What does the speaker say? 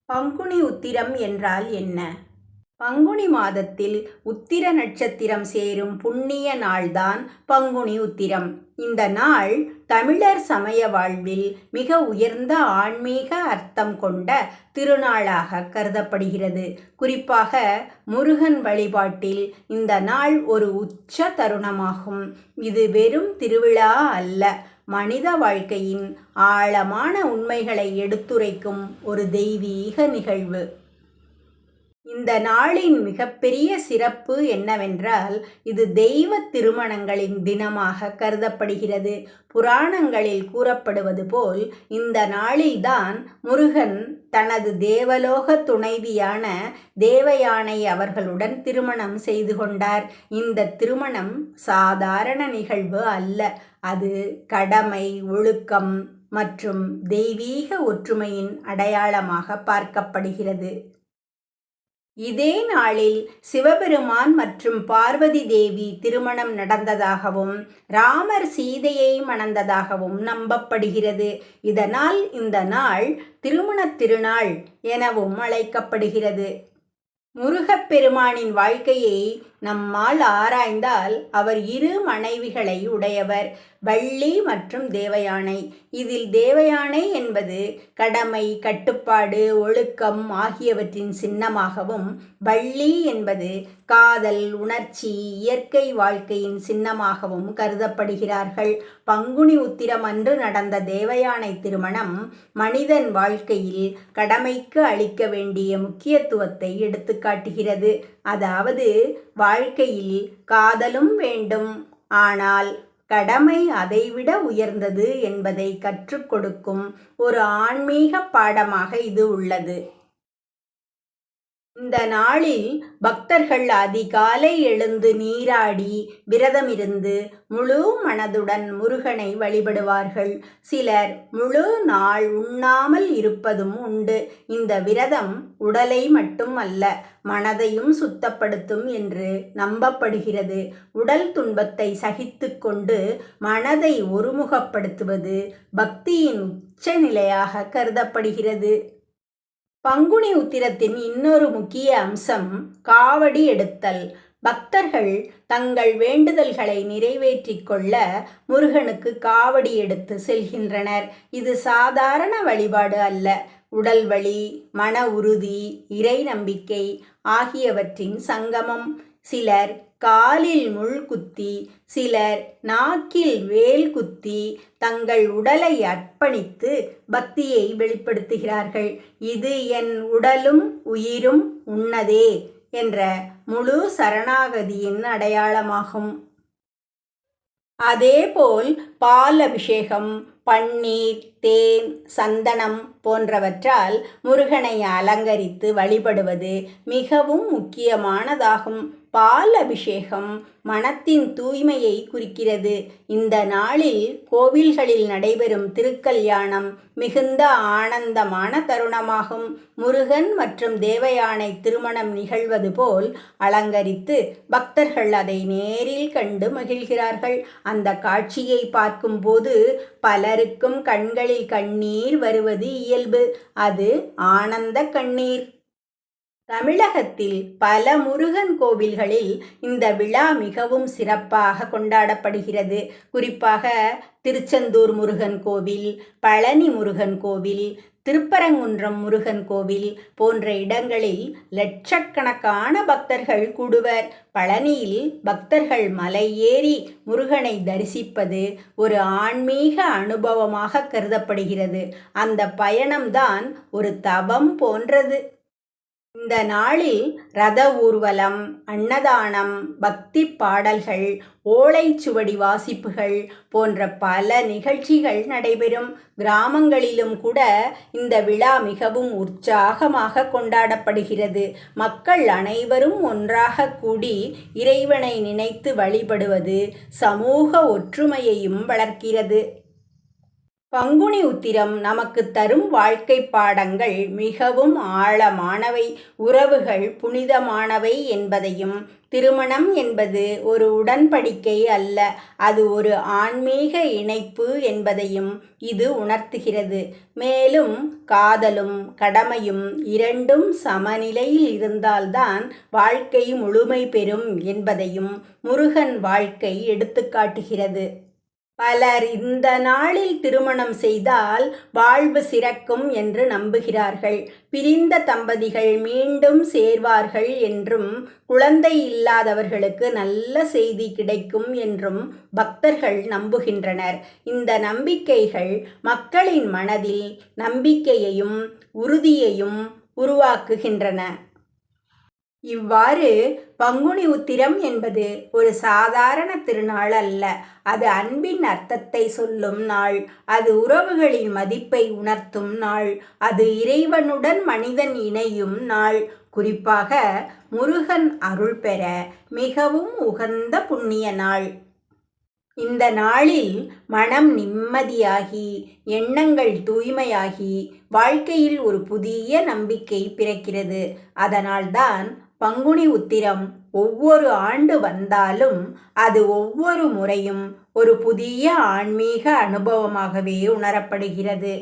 பங்குனி உத்திரம் என்றால் என்ன? பங்குனி மாதத்தில் உத்திர நட்சத்திரம் சேரும் புண்ணிய நாள்தான் பங்குனி உத்திரம். இந்த நாள் தமிழர் சமய வாழ்வில் மிக உயர்ந்த ஆன்மீக அர்த்தம் கொண்ட திருநாளாக கருதப்படுகிறது. குறிப்பாக முருகன் வழிபாட்டில் இந்த நாள் ஒரு உச்ச தருணமாகும். இது வெறும் திருவிழா அல்ல, மனித வாழ்க்கையின் ஆழமான உண்மைகளை எடுத்துரைக்கும் ஒரு தெய்வீக நிகழ்வு. இந்த நாளின் மிகப்பெரிய சிறப்பு என்னவென்றால், இது தெய்வ திருமணங்களின் தினமாக கருதப்படுகிறது. புராணங்களில் கூறப்படுவது போல் இந்த நாளில்தான் முருகன் தனது தேவலோக துணைவியான தேவயானை அவர்களுடன் திருமணம் செய்து கொண்டார். இந்த திருமணம் சாதாரண நிகழ்வு அல்ல, அது கடமை, ஒழுக்கம் மற்றும் தெய்வீக ஒற்றுமையின் அடையாளமாக பார்க்கப்படுகிறது. இதே நாளில் சிவபெருமான் மற்றும் பார்வதி தேவி திருமணம் நடந்ததாகவும் ராமர் சீதையை மணந்ததாகவும் நம்பப்படுகிறது. இதனால் இந்த நாள் திருமணத் திருநாள் எனவும் அழைக்கப்படுகிறது. முருகப்பெருமானின் வாழ்க்கையை நம்மால் ஆராய்ந்தால் அவர் 2 மனைவிகளை உடையவர், வள்ளி மற்றும் தேவயானை. இதில் தேவயானை என்பது கடமை, கட்டுப்பாடு, ஒழுக்கம் ஆகியவற்றின் சின்னமாகவும், வள்ளி என்பது காதல், உணர்ச்சி, இயற்கை வாழ்க்கையின் சின்னமாகவும் கருதப்படுகிறார்கள். பங்குனி உத்திரம் அன்று நடந்த தேவயானை திருமணம் மனிதன் வாழ்க்கையில் கடமைக்கு அளிக்க வேண்டிய முக்கியத்துவத்தை எடுத்துக்காட்டுகிறது. அதாவது, வாழ்க்கையில் காதலும் வேண்டும், ஆனால் கடமை அதைவிட உயர்ந்தது என்பதை கற்றுக் கொடுக்கும் ஒரு ஆன்மீக பாடமாக இது உள்ளது. இந்த நாளில் பக்தர்கள் அதிகாலை எழுந்து நீராடி விரதமிருந்து முழு மனதுடன் முருகனை வழிபடுவார்கள். சிலர் முழு நாள் உண்ணாமல் இருப்பதும் உண்டு. இந்த விரதம் உடலை மட்டும் அல்ல, மனதையும் சுத்தப்படுத்தும் என்று நம்பப்படுகிறது. உடல் துன்பத்தை சகித்து கொண்டு மனதை ஒருமுகப்படுத்துவது பக்தியின் உச்ச நிலையாக கருதப்படுகிறது. பங்குனி உத்திரத்தின் இன்னொரு முக்கிய அம்சம் காவடி எடுத்தல். பக்தர்கள் தங்கள் வேண்டுதல்களை நிறைவேற்றிக் கொள்ள முருகனுக்கு காவடி எடுத்து செல்கின்றனர். இது சாதாரண வழிபாடு அல்ல, உடல் வலி, மன உறுதி, இறை நம்பிக்கை ஆகியவற்றின் சங்கமம். சிலர் காலில் முள் குத்தி, சிலர் நாக்கில் வேல் குத்தி தங்கள் உடலை அர்ப்பணித்து பக்தியை வெளிப்படுத்துகிறார்கள். இது என் உடலும் உயிரும் உன்னதே என்ற முழு சரணாகதியின் அடையாளமாகும். அதேபோல் பால் அபிஷேகம், பன்னீர், தேன், சந்தனம் போன்றவற்றால் முருகனை அலங்கரித்து வழிபடுவது மிகவும் முக்கியமானதாகும். பால் அபிஷேகம் மனத்தின் தூய்மையை குறிக்கிறது. இந்த நாளில் கோவில்களில் நடைபெறும் திருக்கல்யாணம் மிகுந்த ஆனந்தமான தருணமாகும். முருகன் மற்றும் தேவயானை திருமணம் நிகழ்வது போல் அலங்கரித்து பக்தர்கள் அதை நேரில் கண்டு மகிழ்கிறார்கள். அந்த காட்சியை பார்க்கும்போது பலருக்கும் கண்களில் கண்ணீர் வருவது இயல்பு. அது ஆனந்த கண்ணீர். தமிழகத்தில் பல முருகன் கோவில்களில் இந்த விழா மிகவும் சிறப்பாக கொண்டாடப்படுகிறது. குறிப்பாக திருச்செந்தூர் முருகன் கோவில், பழனி முருகன் கோவில், திருப்பரங்குன்றம் முருகன் கோவில் போன்ற இடங்களில் லட்சக்கணக்கான பக்தர்கள் கூடுவர். பழனியில் பக்தர்கள் மலை ஏறி முருகனை தரிசிப்பது ஒரு ஆன்மீக அனுபவமாக கருதப்படுகிறது. அந்த பயணம்தான் ஒரு தவம் போன்றது. இந்த நாளில் ரத ஊர்வலம், அன்னதானம், பக்தி பாடல்கள், ஓலைச்சுவடி வாசிப்புகள் போன்ற பல நிகழ்ச்சிகள் நடைபெறும். கிராமங்களிலும் கூட இந்த விழா மிகவும் உற்சாகமாக கொண்டாடப்படுகிறது. மக்கள் அனைவரும் ஒன்றாக கூடி இறைவனை நினைத்து வழிபடுவது சமூக ஒற்றுமையையும் வளர்க்கிறது. பங்குனி உத்திரம் நமக்கு தரும் வாழ்க்கை பாடங்கள் மிகவும் ஆழமானவை, உறவுகள் புனிதமானவை என்பதையும், திருமணம் என்பது ஒரு உடன்படிக்கை அல்ல, அது ஒரு ஆன்மீக இணைப்பு என்பதையும் இது உணர்த்துகிறது. மேலும் காதலும் கடமையும் இரண்டும் சமநிலையில் இருந்தால்தான் வாழ்க்கை முழுமை பெறும் என்பதையும் முருகன் வாழ்க்கை எடுத்துக்காட்டுகிறது. பலர் இந்த நாளில் திருமணம் செய்தால் வாழ்வு சிறக்கும் என்று நம்புகிறார்கள். பிரிந்த தம்பதிகள் மீண்டும் சேர்வார்கள் என்றும், குழந்தை இல்லாதவர்களுக்கு நல்ல செய்தி கிடைக்கும் என்றும் பக்தர்கள் நம்புகின்றனர். இந்த நம்பிக்கைகள் மக்களின் மனதில் நம்பிக்கையையும் உறுதியையும் உருவாக்குகின்றன. இவ்வாறு பங்குனி உத்திரம் என்பது ஒரு சாதாரண திருநாள் அல்ல. அது அன்பின் அர்த்தத்தை சொல்லும் நாள். அது உறவுகளின் மதிப்பை உணர்த்தும் நாள். அது இறைவனுடன் மனிதன் இணையும் நாள். குறிப்பாக முருகன் அருள் பெற மிகவும் உகந்த புண்ணிய நாள். இந்த நாளில் மனம் நிம்மதியாகி, எண்ணங்கள் தூய்மையாகி, வாழ்க்கையில் ஒரு புதிய நம்பிக்கை பிறக்கிறது. அதனால்தான் பங்குனி உத்திரம் ஒவ்வொரு ஆண்டு வந்தாலும் அது ஒவ்வொரு முறையும் ஒரு புதிய ஆன்மீக அனுபவமாகவே உணரப்படுகிறது.